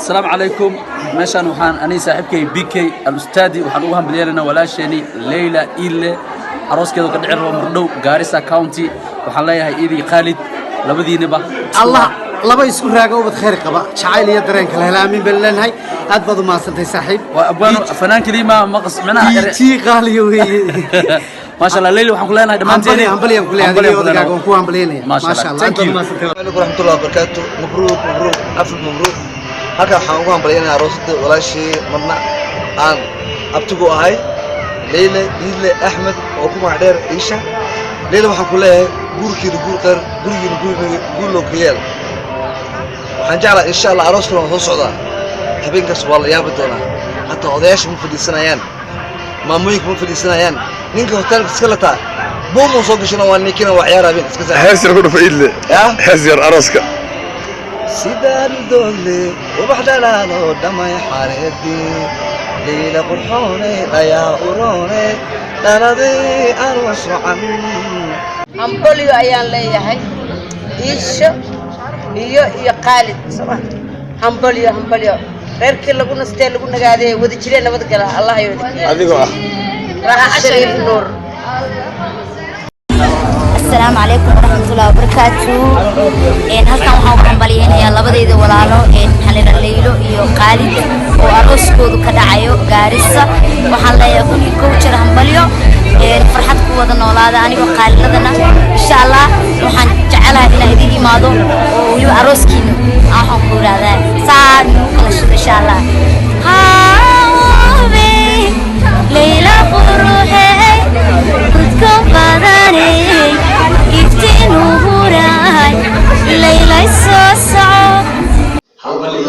السلام عليكم ماشان وحان أنا صاحبكي بيكي الأستاذي وحان وهم بديلنا ولا شيني ليلى إيلة عروس كذا قد عروا مردو غاريسا كاونتي وحان لها إيدي خالد لبدي نبا الله لبا يسكن راجع وبتخير قبا شعائل يدرين كله لا مين بلن هاي أدبض ما صرت صاحب وأبوانو فنان كلمة مقص منها تي قالي وهي ما شاء الله ليلى وحن كلنا دمان تاني همبلي ما شاء الله thank you ورحمة الله وبركاته مبروك ألف مبروك هكا حنقول بلينا عروسة ولا شيء ممنع عن أبتقوا هاي ليلى أحمد وكم عدير إيشا ليلى وحن كلها جوركي جور له كيال وحنجعل إن شاء الله عروسة لما تصعد حبين كسوال يا بدونا حتى هذاش من في السنيان ما ميك من في السنيان نينك هتال بسكلتا بوم وصوق شنو وانيكنا وعيارة بين اسكت حاسر كله في إيدي حاسر عروسك سيدان دولي وبحدلانو دمي حارتي ليلى قرحوني ضيا قروني لردي أروس عن همبليو أيان ليهاي إيشو iyo qaalid sama hambalyo reerkii lagu nastay lagu nagaaday wada jireen nabad gala Allah iyo wada adigoo raaxa shariif nuur السلام عليكم ورحمة الله وبركاته. هالكم waxaan hambalyeynaya labadayda walaalo xalina Leylo iyo Khalid oo arooskoodu ka dhacayo Gaarisa waxaan leeyahay kulli coach hambalyo farxad ku wada noolaada anigoo Khalidana insha Allah waxaan jecelahay inaan idin imaado oo waliba arooskiina waxaan ku raadaan saan kala shaqo insha Allah Leyla quruxay kudka badane ليلى السوسة حنبلي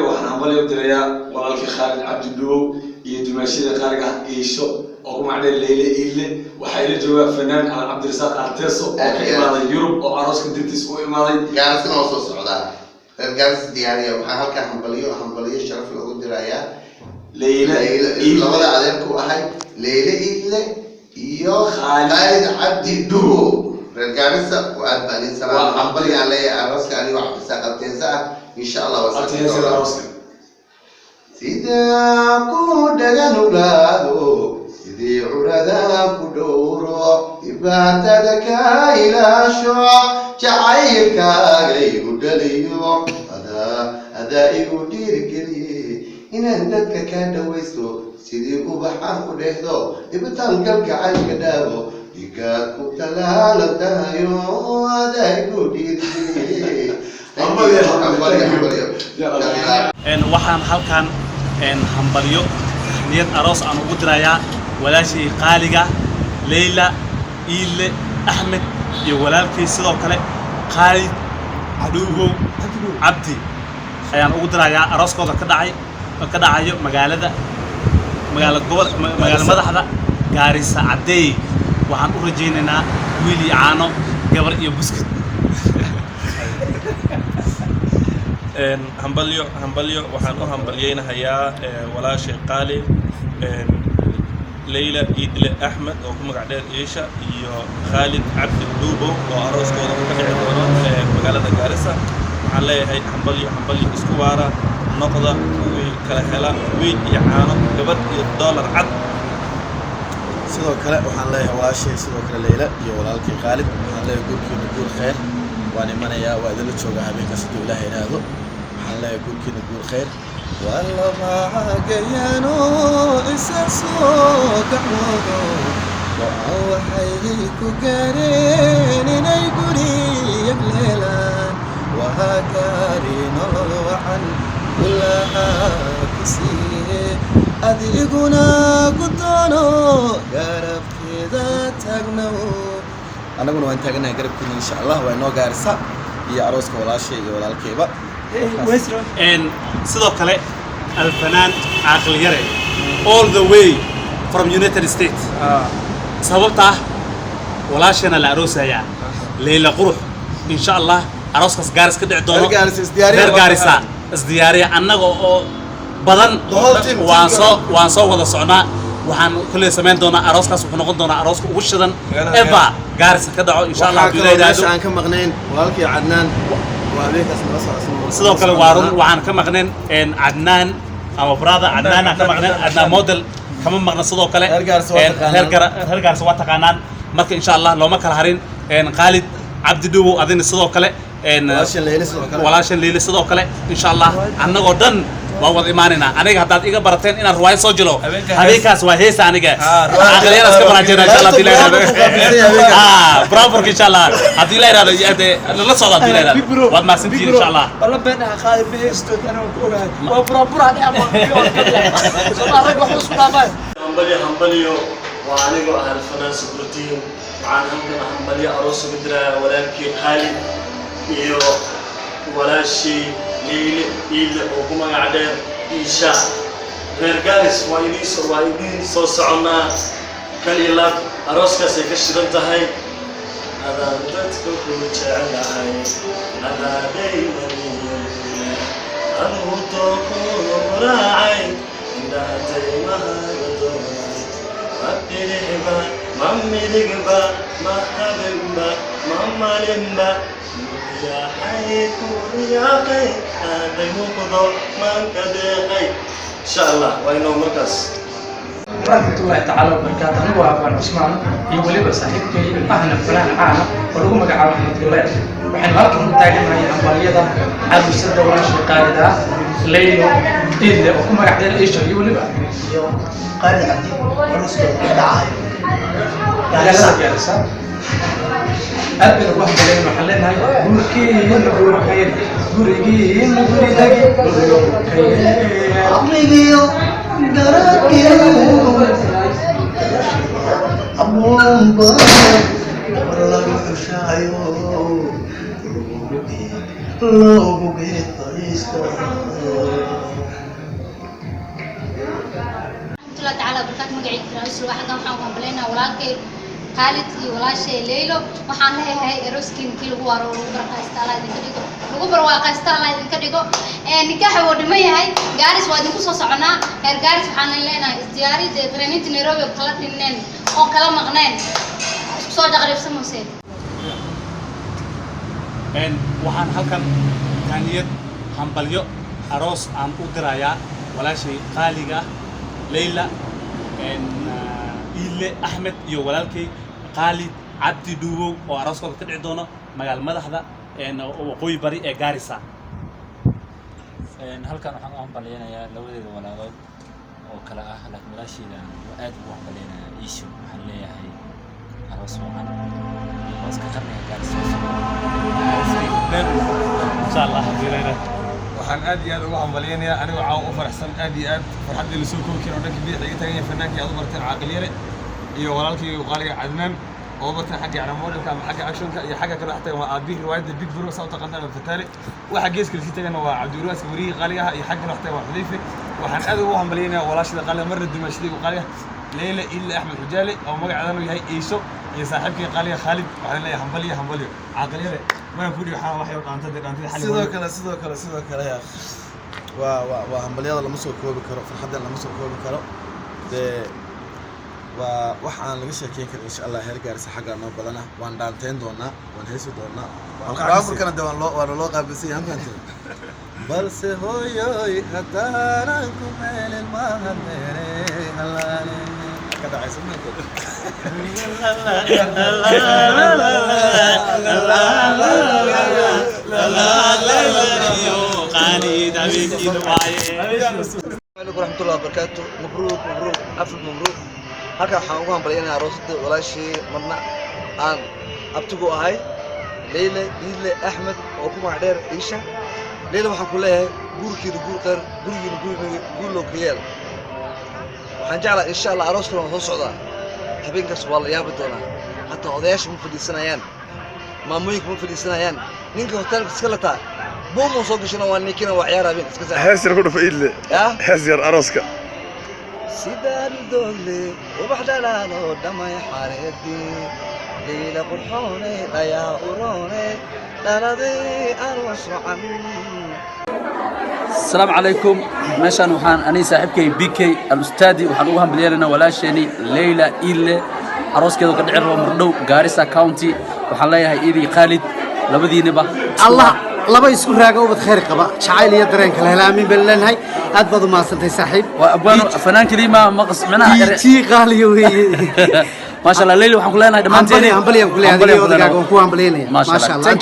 وحنا حنبلي ودريا ولكن خالد عبد الدو يدمشي خارج إيشو أو معنا ليلى إيلة وحيل جوا فنان عبد الرزاق أرتيسو وكإمارة يوروب أو عروس كنتيس وإمارة جالس نوصل السعودية جالس ديارية وحنا كان حنبلي شرف له دريا ليلى إيلة ولا عليكم أحد ليلى إيلة يو خالد عبد الدو رجالسة وأبني سلام حنبلي عليه عروسك عليه وعبد الساق تنسى إن شاء الله وسلم عروسك سيدا كودا نولادو سيدي عردا كدورو إباتك إلى شو شعيرك غير دليو هذا يقدر كلي إن عندك كان دويسو سيدي وبحر كدهدو إبتال قلق على كدابو إيكاكو تلالا تايو هذا يقدر waxaan halkan hambalyo niyad aroos aan ugu dirayaa walaashii qaaliga Leyla Iile Ahmed iyo walaalkay sidoo kale Khalid Adugo Abdi ayaan ugu dirayaa arooskooda ka dhacayo magaalada madaxda Gaarisa Cadeey waxaan u rajaynaynaa wiil iyo caano gabar iyo buskut همبليو وحن همبليين هيا ولا شيء قالي ليلى إيدل أحمد وكم قاعدين إيشا يو خالد عبد الدوبو وأروس كودا كحيل مقالة جارسة عليه هاي همبليو إسكوارا نقطة وكلا ويد يعانو قبل $1 عد sidoo kale waxaan leeyahay walaashay sidoo kale Leyla iyo walaalkay Khalid waxaan leeyahay gurkiina guur khayr waan imanayaa waa idin la joogaa habeenka sidoo Ilaahay inaado waxaan leeyahay gurkiina guur khayr walla ma agayano isasoo gacmoodo waxay ku gaareen inay guriyag leelaan waa gaareen wacan kullaha kisiye adiguna ku doono garabkeeda taagnow anaguna waan taaganahay garabkeena insha Allah waa inoo gaarisa iyo arooska walaashay iyo walaalkayba sidoo kale alfanaan aqal yare all the way from United States sababta walaashana la aroosaya Leyla qurux insha Allah arooskaas gaaris ka dhici doono Gaarisa isdiyaariya annaga oo badan waan soo wada socnaa waxaan kulli sameyn doonaa arooskaas wuxuu noqon doonaa arooska ugu shidan eva Gaarisa ka dhaco insha Allah Ilaahay aan ka maqnayn walaalkii Cadnaan وهذيك sidoo kale waa run waxaan ka maqneen Adnaan ama brother Adnaan ka maqneen Adnaan model kama maqna sidoo kale reer gaarsa waa taqaanaan marka insha Allah looma kala harin Khalid Cabdi Dubo adina sidoo kale walaashan Leyle sidoo kale insha Allah annagoo dhan waa wada imaanina aniga hadaad iga barateen inaan ruwaay soo jilo habeenkaas waa heesa aniga aqaliyada iska baraajina insha Allah dilayna bravo insha Allah hadii la yiraahdo la socdo hadii la yiraahdo waad ma santiin insha Allah wala beenaha qaadi beesto anoo ku ogahay waa bravo hadii ama soo rag wax isku dhaafay hambaliyo waa aniga ahal fanaan suburtiin waxaan hambaliyo aroos ugu diraa walaalkii Khalid iyo walaashii Leyle Ile oo ku magac dheer Isha reer gaaris waa idin soo soconaa kaliya arooskaas ay ka shidan tahay adaan dadka ku jecelahay adaaday anuu tooko raacay indaatay mahagadoonay abdirihba mamidigba mahabimba mamalimba يا حيك يا قي هذا مقدر من كدقي إن شاء الله وينو مركز ورحمة الله تعالى وبركاته أنا وأبو عثمان يقولي بصاحبك أهلا فلان عالم ولو ما قاعد أحمد الله وحين غلط من تاجم هاي أموالية عبد السر وراش القاعدة ليلو إذا وكم قاعد إيش يقولي بقى قاعدة عندي ونسكت دعاية جالسة أبي نروح بلين محلنا بركين بركين بركين بركين أميجيو دركين أمون بار الله يشايو لو بقيت طريقة الله تعالى بركات مقعد رئيس الواحد قام حاول بلينا ولكن Khalid iyo walaashay Leyle waxaan leeyahay eroskin kii lagu waro lagu barqaysta Allah idinka dhigo lagu barwaaqaysta Allah idinka dhigo nikax oo dhiman yahay gaaris waa idinku soo soconaa heer gaaris waxaan leenahay isdiyaarida training Nairobi kala dhinneen oo kala maqneen isku soo dhaqrifsan mooseen waxaan halkan taaniyad hambalyo aroos aan u dirayaa walaashay qaaliga Leyle Ile Ahmed iyo walaalkay Khalid Cabdi Dubo oo arooskooda ka dhici doono magaal madaxda waqooyi bari ee Garissa halkan waxaan u hambaleynayaa labadeeda walaalood oo kala ah laakiin walaasheeda aad ugu hambaleynayaa Isha waxaan leeyahay aroos wacan arooska qarniga Garissa insha Allah dilayna waxaan aad iyo aad ugu hambaleynayaa aniga waxaan u faraxsan aad iyo aad farxadii la soo koobi karo dhanka bidixda tagay fanaanka aad u barteen caaqil yare iyo walaalkii qaaliga Adnaan oo barteen xagga yacni modelka ama xagga actionka iyo xagga kale xataa waa aabih riwaayada big bro soo taqaantaan fatale waxa geeska la tagana waa Cabdiruus wariye qaaliga iyo xagga xataa waa Xudayfe waxaan aad ugu hambaleynayaa walaashada qaaliga marna dumaashadii qaaliga Leyle Ile Ahmed Xujaale oo magaceedu yahay Isho iyo saaxiibkii qaaliga Khalid waxaan leeyahay hambaliyo caaqil yare ما يفوت يحاول واحد يقانته حلو sidoo kale ya waa hambaliyada lama soo koobi karo farxadda lama soo koobi karo waa wax aan laga sheekeyn karin insha Allah heer gaarisa xagga noo badana waan dhaanteen doonaa waan heesi doonaa halkaasna waan loo qaabisay hankantii balse hooyoy hadaan ku meelin ma hadere halale kada ay sunnada ورحمة الله وبركاته مبروك ألف مبروك هكا حاوغان بلينا روسد ولا شيء مرنا عن أبتقو هاي ليلى إله أحمد وكم عدير إيشا ليلى waxaan ku leeyahay gurkiina guur qar gurigiina guur loo kiyeel waxaan jeclahay insha Allah arooska oo soo socda habeenkaas waa la yaabi doonaa hatta odayaasha ma fadhiisanayaan maamooyinka ma fadhiisanayaan ninka hotelka iska lataa بومو صوت شنو وانيكينا وعيارها بين اسكت حاسر كله في إيدلي حاسر أراسك سيدان دولي وبحدنا لو دمي حارتي ليلة قرحوني ضيا قروني لردي أروش عن السلام عليكم ماشان وحان أنا صاحبكي بيكي الأستاذي وحان أوهم بليالنا ولا شيني ليلى إله أروس كذا قد عروا مردو غاريسا كاونتي وحان ليها إيدي خالد لبدي نبا laba isku raaga ubad khayr qaba jacayl iyo dareen kala hela aamin baan leenahay aad baad u maasantay saaxiib وأبوان فنان كريمة مقص منها تي قالي وي ما شاء الله ليلى وحنا كلنا دمان تاني همبلي كلها هذه ودقاق وكو همبلينا ما شاء الله